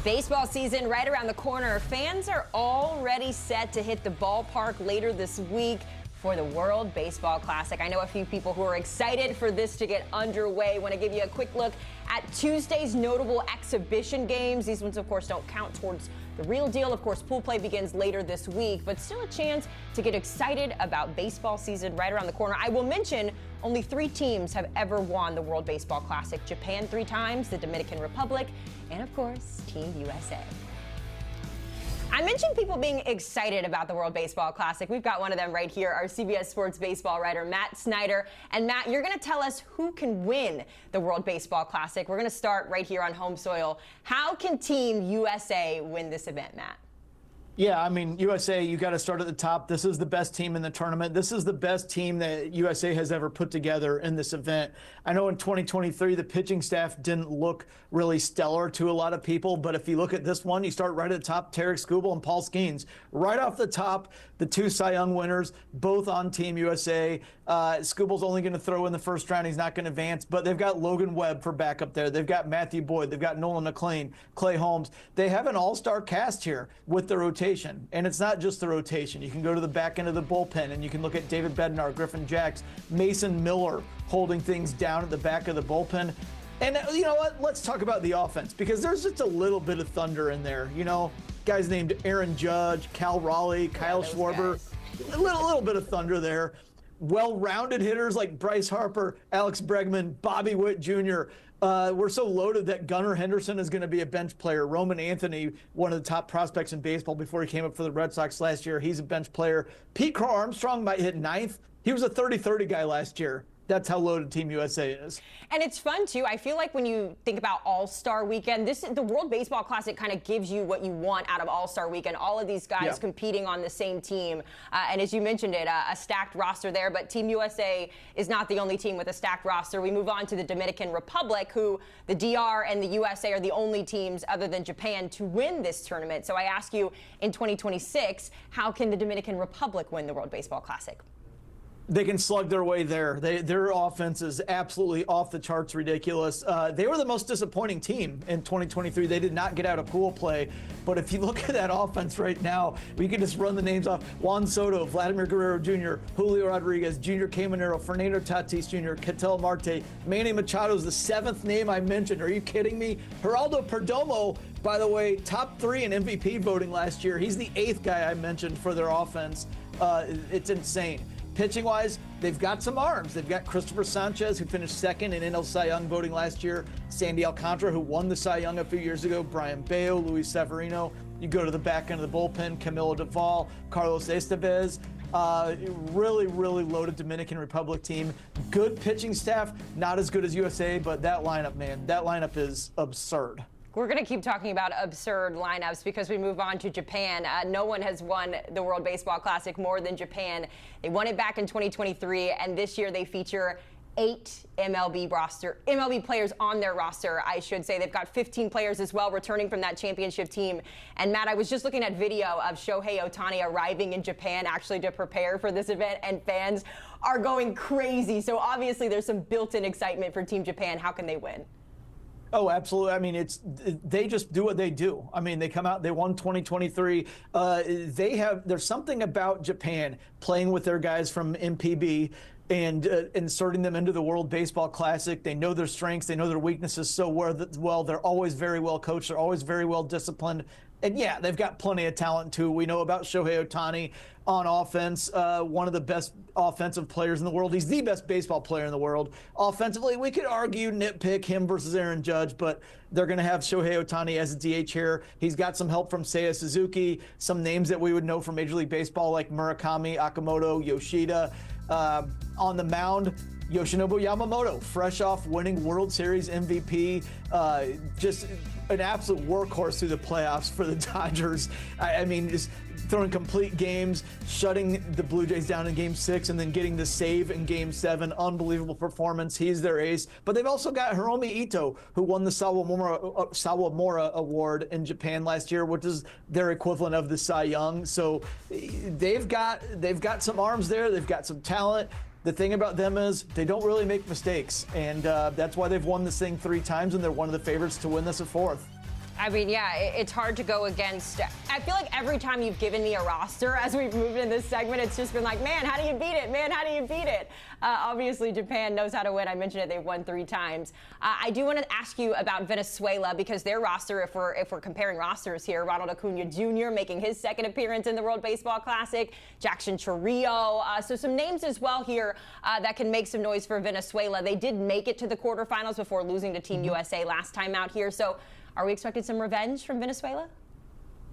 Baseball season right around the corner. Fans are already set to hit the ballpark later this week for the World Baseball Classic. I know a few people who are excited for this to get underway. I want to give you a quick look at Tuesday's notable exhibition games. These ones, of course, don't count towards the real deal. Of course, pool play begins later this week, but still a chance to get excited about baseball season right around the corner. I will mention only 3 teams have ever won the World Baseball Classic. Japan 3 times, the Dominican Republic, and of course, Team USA. I mentioned people being excited about the World Baseball Classic. We've got one of them right here, our CBS Sports baseball writer, Matt Snyder. And Matt, you're going to tell us who can win the World Baseball Classic. We're going to start right here on home soil. How can Team USA win this event, Matt? Yeah, I mean, USA, you got to start at the top. This is the best team in the tournament. This is the best team that USA has ever put together in this event. I know in 2023, the pitching staff didn't look really stellar to a lot of people, but if you look at this one, you start right at the top, Tarek Skubal and Paul Skeens. Right off the top, the 2 Cy Young winners, both on Team USA. Skubal's only going to throw in the first round. He's not going to advance, but they've got Logan Webb for backup there. They've got Matthew Boyd. They've got Nolan McLean, Clay Holmes. They have an all-star cast here with the rotation. And it's not just the rotation. You can go to the back end of the bullpen and you can look at David Bednar, Griffin Jacks, Mason Miller holding things down at the back of the bullpen. And you know what? Let's talk about the offense because there's just a little bit of thunder in there. You know, guys named Aaron Judge, Cal Raleigh, Kyle Schwarber, a little bit of thunder there. Well-rounded hitters like Bryce Harper, Alex Bregman, Bobby Witt Jr. We're so loaded that Gunnar Henderson is going to be a bench player. Roman Anthony, one of the top prospects in baseball before he came up for the Red Sox last year, he's a bench player. Pete Crow Armstrong might hit 9th. He was a 30-30 guy last year. That's how loaded Team USA is. And it's fun, too. I feel like when you think about All-Star Weekend, the World Baseball Classic kind of gives you what you want out of All-Star Weekend. All of these guys competing on the same team. And as you mentioned it, a stacked roster there. But Team USA is not the only team with a stacked roster. We move on to the Dominican Republic, who the DR and the USA are the only teams other than Japan to win this tournament. So I ask you, in 2026, how can the Dominican Republic win the World Baseball Classic? They can slug their way there. Their offense is absolutely off the charts ridiculous. They were the most disappointing team in 2023. They did not get out of pool play. But if you look at that offense right now, we can just run the names off. Juan Soto, Vladimir Guerrero Jr., Julio Rodriguez, Junior Caminero, Fernando Tatis Jr., Ketel Marte, Manny Machado is the 7th name I mentioned. Are you kidding me? Geraldo Perdomo, by the way, top 3 in MVP voting last year. He's the 8th guy I mentioned for their offense. It's insane. Pitching-wise, they've got some arms. They've got Christopher Sanchez, who finished 2nd in NL Cy Young voting last year, Sandy Alcantara, who won the Cy Young a few years ago, Brian Bayo, Luis Severino. You go to the back end of the bullpen, Camilo Doval, Carlos Estevez. Really, really loaded Dominican Republic team. Good pitching staff, not as good as USA, but that lineup, man, that lineup is absurd. We're going to keep talking about absurd lineups because we move on to Japan. No one has won the World Baseball Classic more than Japan. They won it back in 2023, and this year they feature 8 MLB players on their roster, I should say. They've got 15 players as well returning from that championship team. And Matt, I was just looking at video of Shohei Ohtani arriving in Japan actually to prepare for this event, and fans are going crazy. So obviously there's some built-in excitement for Team Japan. How can they win? Oh, absolutely. I mean, they just do what they do. I mean, they come out, they won 2023. There's something about Japan playing with their guys from MPB and inserting them into the World Baseball Classic. They know their strengths. They know their weaknesses so well. They're always very well coached. They're always very well disciplined. And yeah, they've got plenty of talent too. We know about Shohei Ohtani on offense, one of the best offensive players in the world. He's the best baseball player in the world. Offensively, we could argue, nitpick him versus Aaron Judge, but they're going to have Shohei Ohtani as a DH here. He's got some help from Seiya Suzuki, some names that we would know from Major League Baseball like Murakami, Akamoto, Yoshida. On the mound, Yoshinobu Yamamoto, fresh off winning World Series MVP, just an absolute workhorse through the playoffs for the Dodgers. I mean, just throwing complete games, shutting the Blue Jays down in Game 6, and then getting the save in Game 7. Unbelievable performance. He's their ace. But they've also got Hiromi Ito, who won the Sawamura Award in Japan last year, which is their equivalent of the Cy Young. So they've got some arms there. They've got some talent. The thing about them is they don't really make mistakes, and that's why they've won this thing 3 times, and they're one of the favorites to win this a 4th. I mean, yeah, it's hard to go against. I feel like every time you've given me a roster as we've moved in this segment, it's just been like, man, how do you beat it? Man, how do you beat it? Obviously, Japan knows how to win. I mentioned it. They've won 3 times. I do want to ask you about Venezuela because their roster, if we're comparing rosters here, Ronald Acuna Jr. making his second appearance in the World Baseball Classic, Jackson Chourio. So some names as well here that can make some noise for Venezuela. They did make it to the quarterfinals before losing to Team USA last time out here. So are we expecting some revenge from Venezuela?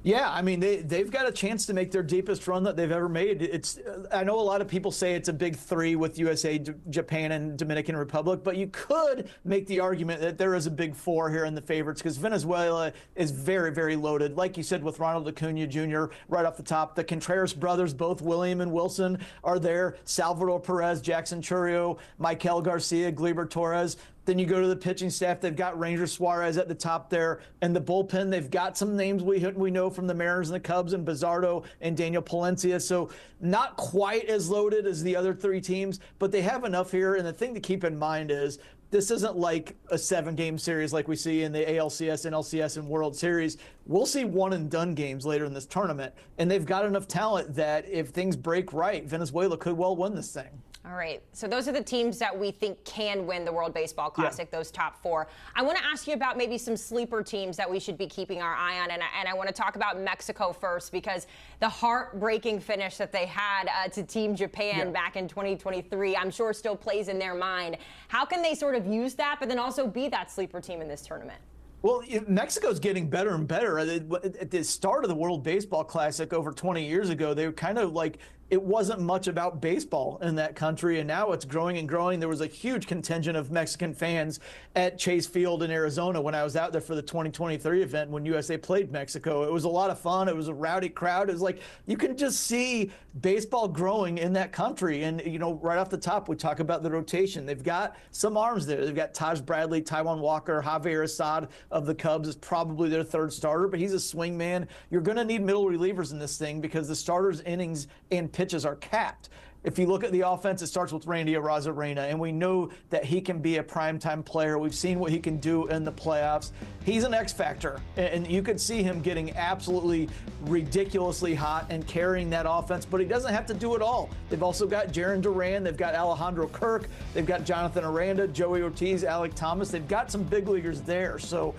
Yeah, I mean, they've got a chance to make their deepest run that they've ever made. I know a lot of people say it's a big 3 with USA, Japan, and Dominican Republic, but you could make the argument that there is a big 4 here in the favorites because Venezuela is very, very loaded. Like you said, with Ronald Acuna Jr. right off the top, the Contreras brothers, both William and Wilson, are there. Salvador Perez, Jackson Chourio, Michael Garcia, Gleyber Torres. Then you go to the pitching staff. They've got Ranger Suarez at the top there. And the bullpen, they've got some names we know from the Mariners and the Cubs and Bizardo and Daniel Palencia. So not quite as loaded as the other 3 teams, but they have enough here. And the thing to keep in mind is this isn't like a 7-game series like we see in the ALCS, NLCS, and World Series. We'll see one-and-done games later in this tournament. And they've got enough talent that if things break right, Venezuela could well win this thing. All right, so those are the teams that we think can win the World Baseball Classic, those top 4. I want to ask you about maybe some sleeper teams that we should be keeping our eye on, and I want to talk about Mexico first because the heartbreaking finish that they had to Team Japan back in 2023, I'm sure still plays in their mind. How can they sort of use that, but then also be that sleeper team in this tournament? Well, Mexico's getting better and better. At the start of the World Baseball Classic over 20 years ago, they were kind of like it wasn't much about baseball in that country, and now it's growing and growing. There was a huge contingent of Mexican fans at Chase Field in Arizona when I was out there for the 2023 event when USA played Mexico. It was a lot of fun. It was a rowdy crowd. It was like you can just see baseball growing in that country. And, you know, right off the top, we talk about the rotation. They've got some arms there. They've got Taj Bradley, Taijuan Walker, Javier Assad of the Cubs is probably their 3rd starter, but he's a swing man. You're going to need middle relievers in this thing because the starters' innings and pitches are capped. If you look at the offense, it starts with Randy Arozarena, and we know that he can be a primetime player. We've seen what he can do in the playoffs. He's an X factor, and you could see him getting absolutely ridiculously hot and carrying that offense, but he doesn't have to do it all. They've also got Jaron Duran. They've got Alejandro Kirk. They've got Jonathan Aranda, Joey Ortiz, Alec Thomas. They've got some big leaguers there. So,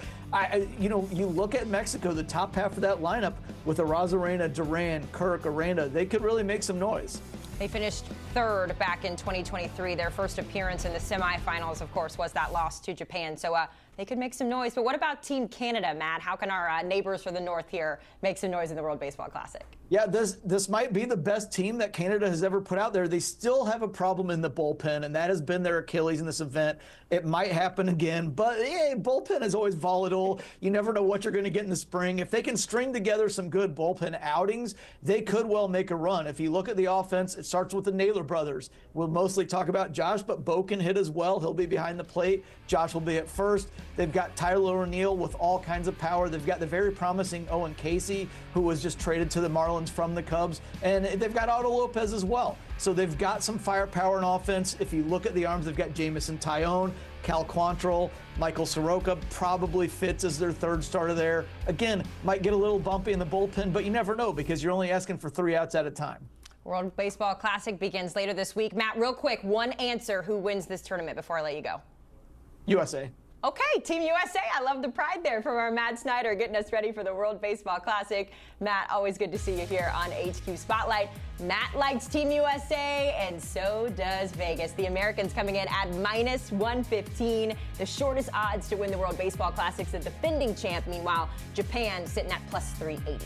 you look at Mexico, the top half of that lineup with Arozarena, Duran, Kirk, Aranda, they could really make some noise. They finished 3rd back in 2023. Their first appearance in the semifinals, of course, was that loss to Japan. So they could make some noise. But what about Team Canada, Matt? How can our neighbors from the north here make some noise in the World Baseball Classic? Yeah, this might be the best team that Canada has ever put out there. They still have a problem in the bullpen, and that has been their Achilles in this event. It might happen again, but bullpen is always volatile. You never know what you're going to get in the spring. If they can string together some good bullpen outings, they could well make a run. If you look at the offense, it starts with the Naylor brothers. We'll mostly talk about Josh, but Bo can hit as well. He'll be behind the plate. Josh will be at first. They've got Tyler O'Neill with all kinds of power. They've got the very promising Owen Casey, who was just traded to the Marlins from the Cubs, and they've got Otto Lopez as well. So they've got some firepower in offense. If you look at the arms, they've got Jamison Tyone, Cal Quantrill, Michael Soroka probably fits as their 3rd starter there. Again, might get a little bumpy in the bullpen, but you never know because you're only asking for 3 outs at a time. World Baseball Classic begins later this week. Matt, real quick, one answer. Who wins this tournament before I let you go? USA. Okay, Team USA. I love the pride there from our Matt Snyder getting us ready for the World Baseball Classic. Matt, always good to see you here on HQ Spotlight. Matt likes Team USA, and so does Vegas. The Americans coming in at -115, the shortest odds to win the World Baseball Classic, the defending champ. Meanwhile, Japan sitting at +380.